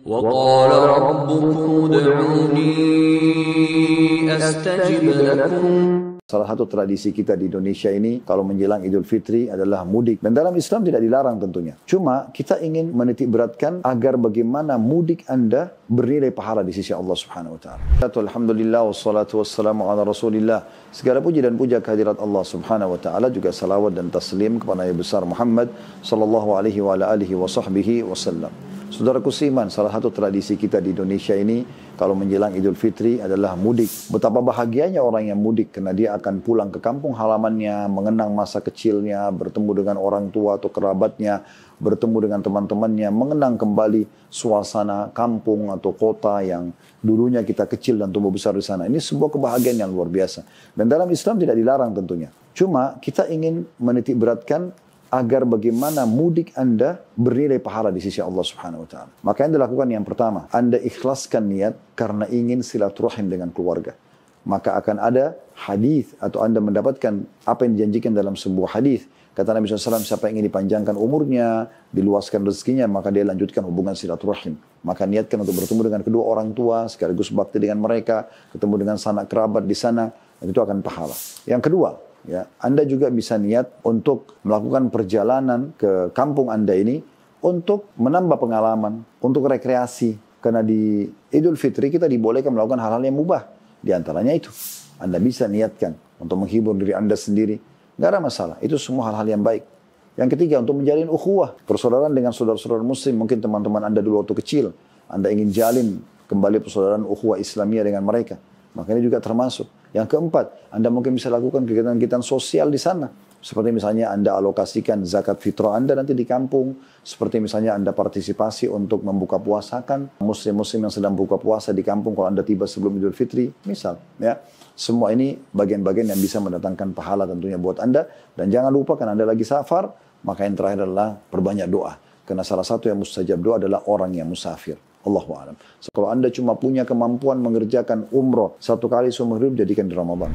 وقال ربكم ادعوني أستجب لكم. Salah satu tradisi kita di Indonesia ini kalau menjelang Idul Fitri adalah mudik. Dan dalam Islam tidak dilarang tentunya. Cuma kita ingin menitik beratkan agar bagaimana mudik Anda bernilai pahala di sisi Allah Subhanahu wa taala. Alhamdulillah wassalatu wassalamu ala Rasulillah. Segala puji dan puja kehadirat Allah Subhanahu wa taala, juga salawat dan taslim kepada Nabi besar Muhammad sallallahu alaihi wa ala alihi wa sahbihi wasallam. Saudaraku seiman, salah satu tradisi kita di Indonesia ini kalau menjelang Idul Fitri adalah mudik. Betapa bahagianya orang yang mudik karena dia akan pulang ke kampung halamannya, mengenang masa kecilnya, bertemu dengan orang tua atau kerabatnya, bertemu dengan teman-temannya, mengenang kembali suasana kampung atau kota yang dulunya kita kecil dan tumbuh besar di sana. Ini sebuah kebahagiaan yang luar biasa. Dan dalam Islam tidak dilarang tentunya. Cuma kita ingin menitik beratkan agar bagaimana mudik Anda bernilai pahala di sisi Allah Subhanahu wa taala. Maka yang dilakukan yang pertama, Anda ikhlaskan niat karena ingin silaturahim dengan keluarga. Maka akan ada hadis atau Anda mendapatkan apa yang dijanjikan dalam sebuah hadis. Kata Nabi SAW, siapa yang ingin dipanjangkan umurnya, diluaskan rezekinya, maka dia lanjutkan hubungan silaturahim. Maka niatkan untuk bertemu dengan kedua orang tua, sekaligus bakti dengan mereka, ketemu dengan sanak kerabat di sana, dan itu akan pahala. Yang kedua, ya, Anda juga bisa niat untuk melakukan perjalanan ke kampung Anda ini untuk menambah pengalaman, untuk rekreasi. Karena di Idul Fitri kita dibolehkan melakukan hal-hal yang mubah. Di antaranya itu, Anda bisa niatkan untuk menghibur diri Anda sendiri. Nggak ada masalah, itu semua hal-hal yang baik. Yang ketiga, untuk menjalin ukhuwah, persaudaraan dengan saudara-saudara muslim. Mungkin teman-teman Anda dulu waktu kecil, Anda ingin jalin kembali persaudaraan ukhuwah Islamiyah dengan mereka. Makanya juga termasuk. Yang keempat, Anda mungkin bisa lakukan kegiatan-kegiatan sosial di sana. Seperti misalnya Anda alokasikan zakat fitrah Anda nanti di kampung. Seperti misalnya Anda partisipasi untuk membuka puasakan muslim-muslim yang sedang buka puasa di kampung kalau Anda tiba sebelum Idul Fitri. Misal, ya. Semua ini bagian-bagian yang bisa mendatangkan pahala tentunya buat Anda. Dan jangan lupa kan Anda lagi safar, maka yang terakhir adalah perbanyak doa. Karena salah satu yang mustajab doa adalah orang yang musafir. Allahu a'lam. So, kalau Anda cuma punya kemampuan mengerjakan umroh satu kali seumur hidup, jadikan di Ramadan.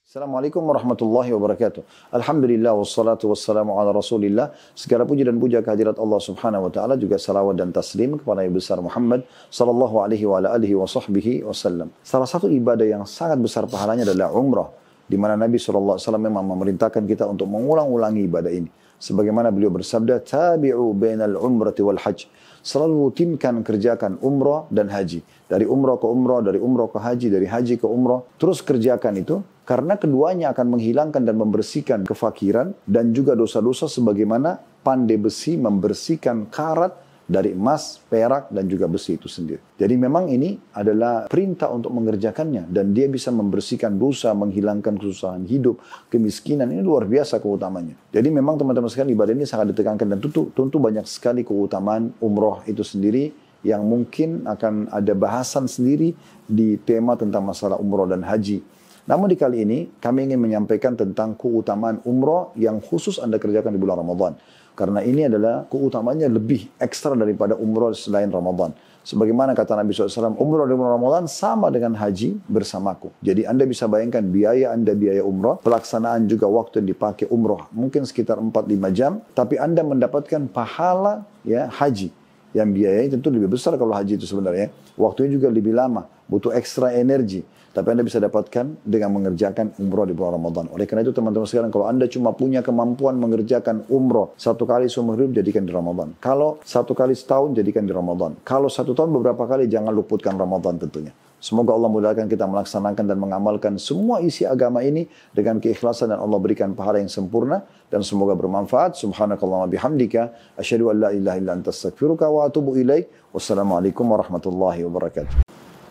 Assalamualaikum warahmatullahi wabarakatuh. Alhamdulillah wassalatu wassalamu ala Rasulillah. Segala puji dan puja kehadirat Allah Subhanahu wa taala, juga salawat dan taslim kepada Nabi besar Muhammad sallallahu alaihi wa ala alihi wa sahbihi wasallam. Salah satu ibadah yang sangat besar pahalanya adalah umrah, di mana Nabi SAW memang memerintahkan kita untuk mengulang-ulangi ibadah ini. Sebagaimana beliau bersabda, tabi'u bainal umrati wal hajj. Selalu rutinkan kerjakan umrah dan haji. Dari umrah ke umrah, dari umrah ke haji, dari haji ke umrah. Terus kerjakan itu, karena keduanya akan menghilangkan dan membersihkan kefakiran dan juga dosa-dosa sebagaimana pandai besi membersihkan karat dari emas, perak, dan juga besi itu sendiri. Jadi memang ini adalah perintah untuk mengerjakannya. Dan dia bisa membersihkan dosa, menghilangkan kesusahan hidup, kemiskinan. Ini luar biasa keutamanya. Jadi memang teman-teman sekalian, ibadah ini sangat ditekankan. Dan tentu banyak sekali keutamaan umroh itu sendiri yang mungkin akan ada bahasan sendiri di tema tentang masalah umroh dan haji. Namun di kali ini kami ingin menyampaikan tentang keutamaan umroh yang khusus Anda kerjakan di bulan Ramadan. Karena ini adalah keutamaannya lebih ekstra daripada umroh selain Ramadan. Sebagaimana kata Nabi SAW, umroh di bulan Ramadan sama dengan haji bersamaku. Jadi Anda bisa bayangkan biaya Anda biaya umroh, pelaksanaan juga waktu yang dipakai umroh. Mungkin sekitar 4-5 jam, tapi Anda mendapatkan pahala ya haji. Yang biayanya tentu lebih besar kalau haji itu sebenarnya. Waktunya juga lebih lama, butuh ekstra energi. Tapi Anda bisa dapatkan dengan mengerjakan umroh di bulan Ramadan. Oleh karena itu teman-teman sekalian, kalau Anda cuma punya kemampuan mengerjakan umroh satu kali seumur hidup, jadikan di Ramadan. Kalau satu kali setahun, jadikan di Ramadan. Kalau satu tahun beberapa kali, jangan luputkan Ramadan tentunya. Semoga Allah mudahkan kita melaksanakan dan mengamalkan semua isi agama ini dengan keikhlasan dan Allah berikan pahala yang sempurna dan semoga bermanfaat. Subhanakallahumma bihamdika asyhadu an la ilaha illa anta astaghfiruka wa atubu ilaik. Wassalamualaikum warahmatullahi wabarakatuh.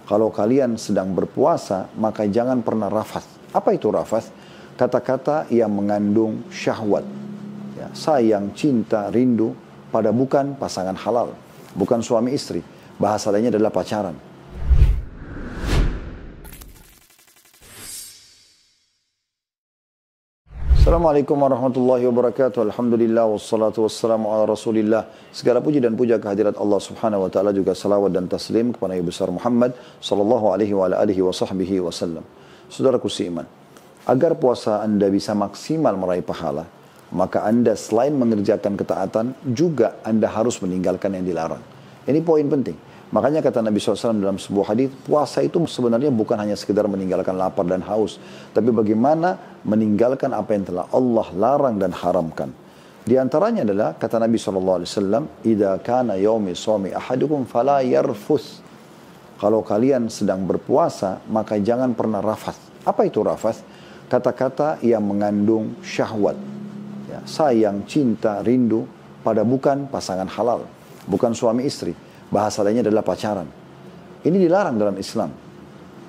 Kalau kalian sedang berpuasa, maka jangan pernah rafath. Apa itu rafath? Kata-kata yang mengandung syahwat. Ya, sayang, cinta, rindu pada bukan pasangan halal. Bukan suami istri. Bahasa lainnya adalah pacaran. Assalamualaikum warahmatullahi wabarakatuh. Alhamdulillah wassalatu wassalamu ala Rasulillah. Segala puji dan puja kehadirat Allah Subhanahu wa taala, juga salawat dan taslim kepada Nabi besar Muhammad sallallahu alaihi wa alihi wa sahbihi wasallam. Saudaraku seiman, agar puasa Anda bisa maksimal meraih pahala, maka Anda selain mengerjakan ketaatan, juga Anda harus meninggalkan yang dilarang. Ini poin penting. Makanya kata Nabi SAW dalam sebuah hadis, puasa itu sebenarnya bukan hanya sekedar meninggalkan lapar dan haus, tapi bagaimana meninggalkan apa yang telah Allah larang dan haramkan. Di antaranya adalah kata Nabi SAW, "Idza kana yaumi shaumi ahadukum fala yarfuth." Kalau kalian sedang berpuasa, maka jangan pernah rafath. Apa itu rafath? Kata-kata yang mengandung syahwat, ya, sayang, cinta, rindu pada bukan pasangan halal, bukan suami istri. Bahasa lainnya adalah pacaran. Ini dilarang dalam Islam.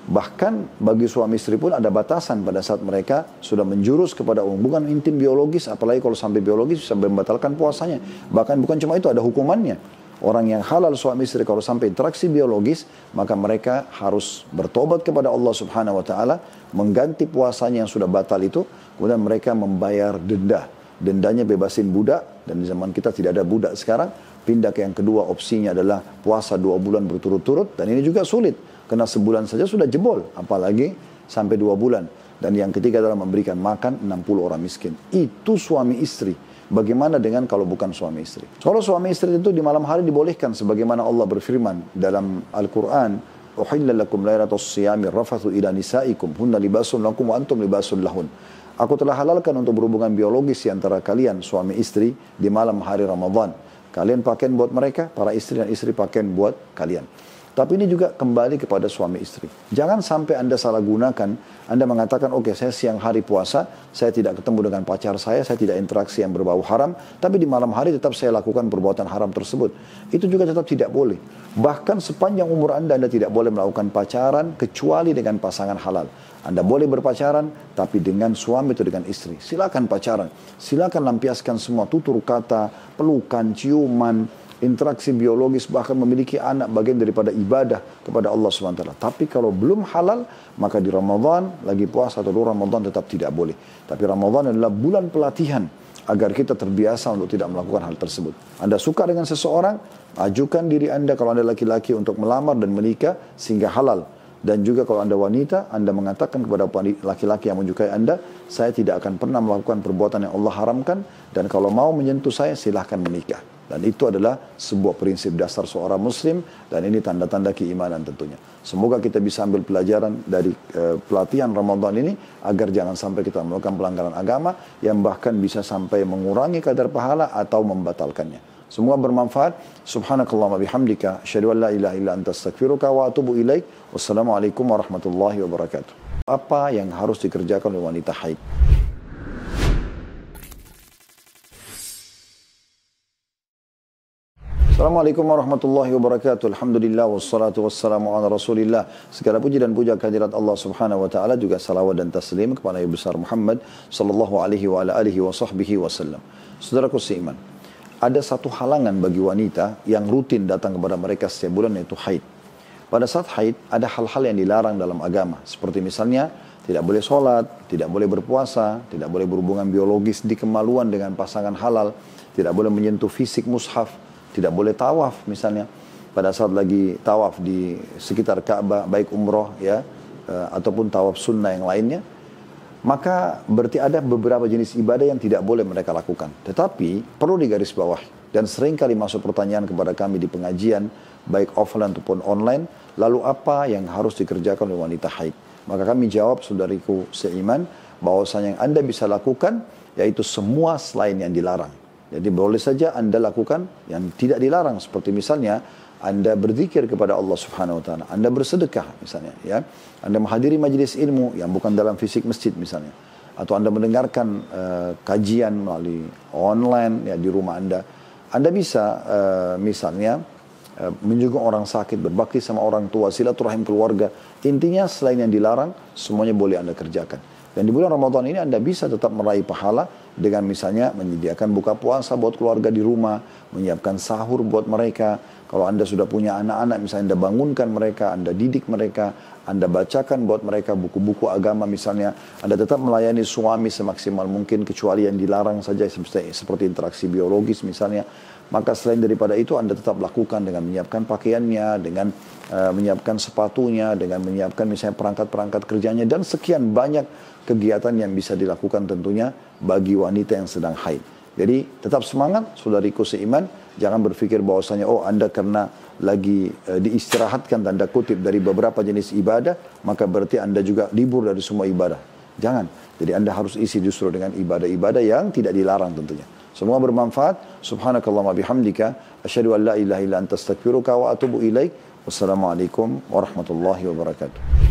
Bahkan bagi suami istri pun ada batasan pada saat mereka sudah menjurus kepada hubungan intim biologis, apalagi kalau sampai biologis bisa membatalkan puasanya. Bahkan bukan cuma itu, ada hukumannya. Orang yang halal suami istri kalau sampai interaksi biologis, maka mereka harus bertobat kepada Allah Subhanahu wa taala, mengganti puasanya yang sudah batal itu, kemudian mereka membayar denda. Dendanya bebasin budak, dan di zaman kita tidak ada budak sekarang. Pindah ke yang kedua, opsinya adalah puasa 2 bulan berturut-turut, dan ini juga sulit. Karena sebulan saja sudah jebol, apalagi sampai 2 bulan. Dan yang ketiga adalah memberikan makan 60 orang miskin. Itu suami istri. Bagaimana dengan kalau bukan suami istri? Kalau suami istri itu di malam hari dibolehkan, sebagaimana Allah berfirman dalam Al-Quran, "Uhilla lakum laylatus siyami rafathu ila nisaikum, hunna libasun lakum wa antum libasun lahun." Aku telah halalkan untuk berhubungan biologis di antara kalian, suami istri, di malam hari Ramadan. Kalian pakaian buat mereka, para istri dan istri pakaian buat kalian. Tapi ini juga kembali kepada suami istri. Jangan sampai Anda salah gunakan, Anda mengatakan, oke, saya siang hari puasa, saya tidak ketemu dengan pacar saya tidak interaksi yang berbau haram, tapi di malam hari tetap saya lakukan perbuatan haram tersebut. Itu juga tetap tidak boleh. Bahkan sepanjang umur Anda tidak boleh melakukan pacaran, kecuali dengan pasangan halal. Anda boleh berpacaran, tapi dengan suami atau dengan istri. Silakan pacaran, silakan lampiaskan semua tutur kata, pelukan, ciuman, interaksi biologis, bahkan memiliki anak bagian daripada ibadah kepada Allah SWT. Tapi kalau belum halal, maka di Ramadan, lagi puasa atau luar Ramadan tetap tidak boleh. Tapi Ramadan adalah bulan pelatihan agar kita terbiasa untuk tidak melakukan hal tersebut. Anda suka dengan seseorang, ajukan diri Anda kalau Anda laki-laki untuk melamar dan menikah sehingga halal. Dan juga kalau Anda wanita, Anda mengatakan kepada laki-laki yang menyukai Anda, saya tidak akan pernah melakukan perbuatan yang Allah haramkan, dan kalau mau menyentuh saya, silahkan menikah. Dan itu adalah sebuah prinsip dasar seorang muslim, dan ini tanda-tanda keimanan tentunya. Semoga kita bisa ambil pelajaran dari pelatihan Ramadan ini, agar jangan sampai kita melakukan pelanggaran agama, yang bahkan bisa sampai mengurangi kadar pahala atau membatalkannya. Semua bermanfaat. Subhanakallahumma bihamdika, asyhadu an la ilaha illa anta astaghfiruka wa atubu ilaik. Wassalamualaikum warahmatullahi wabarakatuh. Apa yang harus dikerjakan oleh wanita haid? Assalamualaikum warahmatullahi wabarakatuh. Alhamdulillah wassalatu wassalamu ala Rasulillah. Segala puji dan puja kehadirat Allah Subhanahu wa taala, juga salawat dan taslim kepada Nabi besar Muhammad sallallahu alaihi wa ala alihi wa sahbihi wasallam. Saudaraku seiman, ada satu halangan bagi wanita yang rutin datang kepada mereka setiap bulan, yaitu haid. Pada saat haid, ada hal-hal yang dilarang dalam agama. Seperti misalnya, tidak boleh sholat, tidak boleh berpuasa, tidak boleh berhubungan biologis di kemaluan dengan pasangan halal, tidak boleh menyentuh fisik mushaf, tidak boleh tawaf misalnya. Pada saat lagi tawaf di sekitar Ka'bah, baik umroh ya, ataupun tawaf sunnah yang lainnya, maka berarti ada beberapa jenis ibadah yang tidak boleh mereka lakukan. Tetapi perlu digarisbawahi, dan sering kali masuk pertanyaan kepada kami di pengajian, baik offline ataupun online, lalu apa yang harus dikerjakan oleh wanita haid? Maka kami jawab, saudariku seiman, bahwasanya yang Anda bisa lakukan, yaitu semua selain yang dilarang. Jadi boleh saja Anda lakukan yang tidak dilarang, seperti misalnya Anda berzikir kepada Allah Subhanahu wa taala, Anda bersedekah misalnya ya, Anda menghadiri majelis ilmu yang bukan dalam fisik masjid misalnya, atau Anda mendengarkan kajian melalui online ya di rumah Anda. Anda bisa misalnya menjenguk orang sakit, berbakti sama orang tua, silaturahim keluarga. Intinya selain yang dilarang, semuanya boleh Anda kerjakan. Dan di bulan Ramadan ini Anda bisa tetap meraih pahala dengan misalnya menyediakan buka puasa buat keluarga di rumah, menyiapkan sahur buat mereka. Kalau Anda sudah punya anak-anak, misalnya Anda bangunkan mereka, Anda didik mereka, Anda bacakan buat mereka buku-buku agama misalnya. Anda tetap melayani suami semaksimal mungkin, kecuali yang dilarang saja seperti interaksi biologis misalnya. Maka selain daripada itu, Anda tetap lakukan dengan menyiapkan pakaiannya, dengan menyiapkan sepatunya, dengan menyiapkan misalnya perangkat-perangkat kerjanya, dan sekian banyak kegiatan yang bisa dilakukan tentunya bagi wanita yang sedang haid. Jadi tetap semangat, saudariku seiman. Jangan berpikir bahwasanya Anda karena lagi diistirahatkan tanda kutip dari beberapa jenis ibadah, maka berarti Anda juga libur dari semua ibadah. Jangan. Jadi Anda harus isi justru dengan ibadah-ibadah yang tidak dilarang tentunya. Semua bermanfaat. Subhanakallahumma bihamdika asyhadu an la ilaha illa anta astaghfiruka wa atubu ilaik. Wassalamualaikum warahmatullahi wabarakatuh.